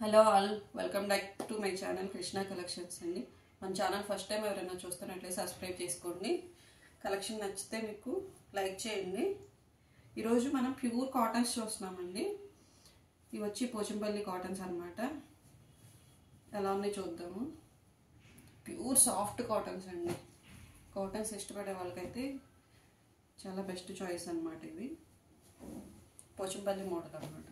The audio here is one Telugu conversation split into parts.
Hello all, welcome back to my channel Krishna collections అండి. మన ఛానల్ ఫస్ట్ టైం ఎవరైనా చూస్తున్నట్లయితే సబ్స్క్రైబ్ చేసుకోండి. కలెక్షన్ నచ్చితే మీకు లైక్ చేయండి. ఈరోజు మనం ప్యూర్ కాటన్స్ చూస్తున్నామండి. ఇవి వచ్చి పోచంపల్లి కాటన్స్ అన్నమాట. ఎలా ఉన్నాయి చూద్దాము. ప్యూర్ సాఫ్ట్ కాటన్స్ అండి. కాటన్స్ ఇష్టపడే వాళ్ళకైతే చాలా బెస్ట్ చాయిస్ అన్నమాట. ఇవి పోచంపల్లి మోడల్ అన్నమాట.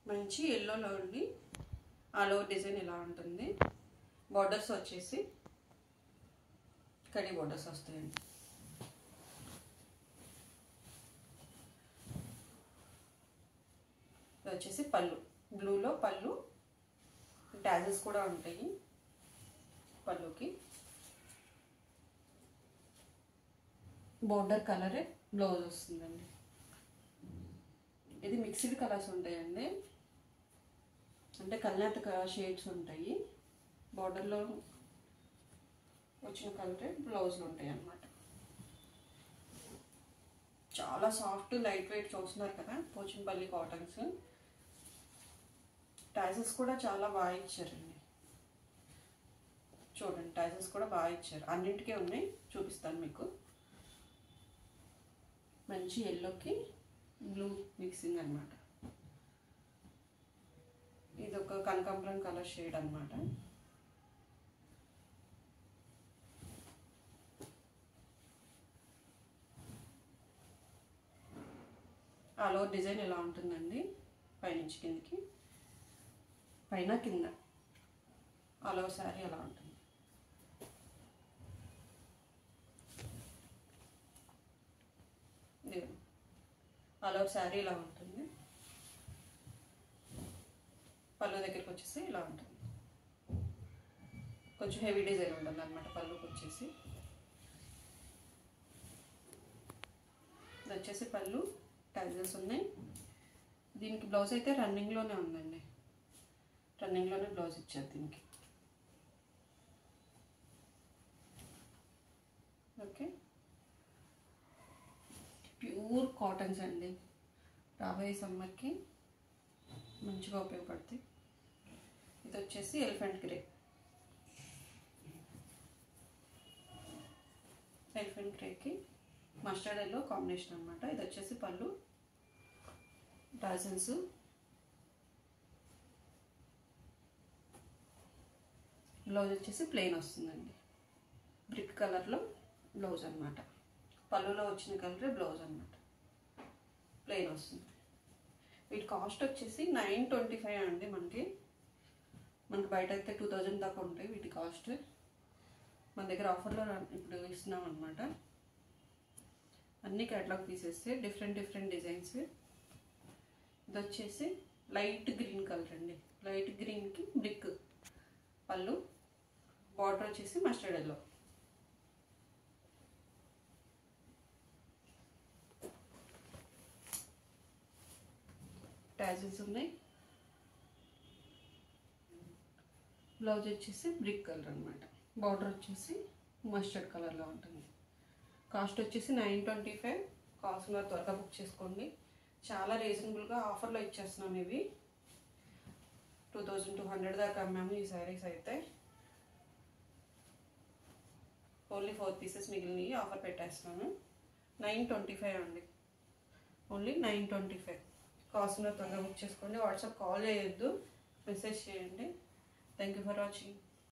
మంచి ఎల్లోలో ఉండి ఆల్ ఓవర్ డిజైన్ ఇలా ఉంటుంది. బార్డర్స్ వచ్చేసి కడి బార్డర్స్ వస్తాయండి. ఇది వచ్చేసి పళ్ళు, బ్లూలో పళ్ళు, టాజెస్ కూడా ఉంటాయి పళ్ళుకి. బోర్డర్ కలరే బ్లౌజ్ వస్తుందండి. ఇది మిక్స్డ్ కలర్స్ ఉంటాయండి, అంటే కల్నేత షేడ్స్ ఉంటాయి. బార్డర్లో వచ్చిన కలరే బ్లౌజ్లు ఉంటాయి అన్నమాట. చాలా సాఫ్ట్ లైట్ వెయిట్ చూస్తున్నారు కదా పోచంపల్లి కాటన్స్. టాజెస్ కూడా చాలా బాగా ఇచ్చారండి. చూడండి, టాజెస్ కూడా బాగా ఇచ్చారు. అన్నింటికే ఉన్నాయి, చూపిస్తాను మీకు. మంచి ఎల్లోకి బ్లూ మిక్సింగ్ అన్నమాట. ఇది ఒక కనకాంబరం కలర్ షేడ్ అన్నమాట. ఆల్ ఓవర్ డిజైన్ ఇలా ఉంటుందండి. పైనుంచి కిందకి, పైన కింద ఆల్ ఓవర్ శారీ అలా ఉంటుంది. ఆల్ ఓవర్ శారీ ఇలా ఉంటుంది. పళ్ళు దగ్గరికి వచ్చేసి ఇలా ఉంటుంది. కొంచెం హెవీ డిజైన్ ఉంటుంది అన్నమాట పళ్ళుకి వచ్చేసి. ఇది వచ్చేసి పళ్ళు, టైజల్స్ ఉన్నాయి. దీనికి బ్లౌజ్ అయితే రన్నింగ్లోనే ఉందండి. రన్నింగ్లోనే బ్లౌజ్ ఇచ్చారు దీనికి. ఓకే, ప్యూర్ కాటన్స్ అండి. రాబోయే సమ్మర్కి మంచిగా ఉపయోగపడుతుంది. ఇది వచ్చేసి ఎలిఫెంట్ గ్రే. ఎలిఫెంట్ గ్రేకి మస్టర్డ్ ఎల్లో కాంబినేషన్ అనమాట. ఇది వచ్చేసి పళ్ళు, టాజల్స్, బ్లౌజ్ వచ్చేసి ప్లెయిన్ వస్తుందండి. బ్రిక్ కలర్లో బ్లౌజ్ అనమాట. పళ్ళులో వచ్చిన కలరే బ్లౌజ్ అనమాట. ప్లెయిన్ వస్తుంది. వీటి కాస్ట్ వచ్చేసి 925 అండి. మనకి బయట అయితే 2000 దాకా ఉంటాయి వీటి కాస్ట్. మన దగ్గర ఆఫర్లో ఇప్పుడు ఇస్తున్నాం అనమాట. అన్ని కేటలాగ్ పీసెస్, డిఫరెంట్ డిజైన్స్. ఇది వచ్చేసి లైట్ గ్రీన్ కలర్ అండి. లైట్ గ్రీన్కి బ్రిక్ పళ్ళు, బార్డర్ వచ్చేసి మస్టర్డ్ ఎల్లో. టాజల్స్ ఉన్నాయి. బ్లౌజ్ వచ్చేసి బ్రిక్ కలర్ అనమాట. బార్డర్ వచ్చేసి మస్టర్డ్ కలర్లో ఉంటుంది. కాస్ట్ వచ్చేసి 925. కాస్ట్ మీద త్వరగా బుక్ చేసుకోండి. చాలా రీజనబుల్గా ఆఫర్లో ఇచ్చేస్తున్నాం. ఇవి 2200 దాకా అమ్మాము ఈ శారీస్ అయితే. ఓన్లీ 4 పీసెస్ మిగిలినవి ఆఫర్ పెట్టేస్తున్నాను. 925 అండి. ఓన్లీ 925. కాస్ట్ మీద త్వరగా బుక్ చేసుకోండి. వాట్సాప్ కాల్ చేయొద్దు, మెసేజ్ చేయండి. Thank you for watching.